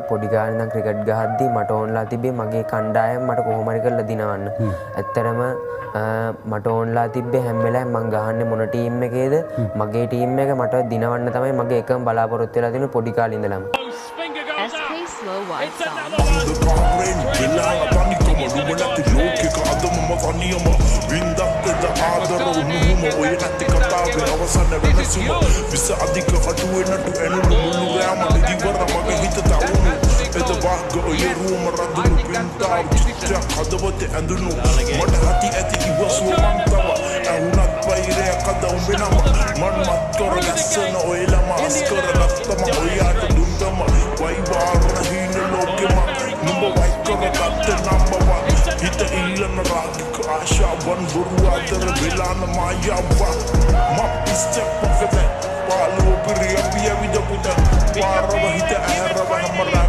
පොඩි ගානේ ඉඳන් ක්‍රිකට් ගහද්දී මට ඕනලා තිබ්බේ මගේ කණ්ඩායම මට කොහොම හරි කරලා දිනවන්න. ඇත්තටම මට ඕනලා තිබ්බේ හැම වෙලාවෙම මං ගහන්නේ මොන ටීම් එකේද මගේ ටීම් එක මට දිනවන්න තමයි මගේ එකම බලාපොරොත්තු වෙලා තියෙන්නේ පොඩි කාලේ ඉඳලම. SK slow wide song. One buru adar bilana maya ba map step pakete palo piri api avi japuta para bahita ahra ba hamara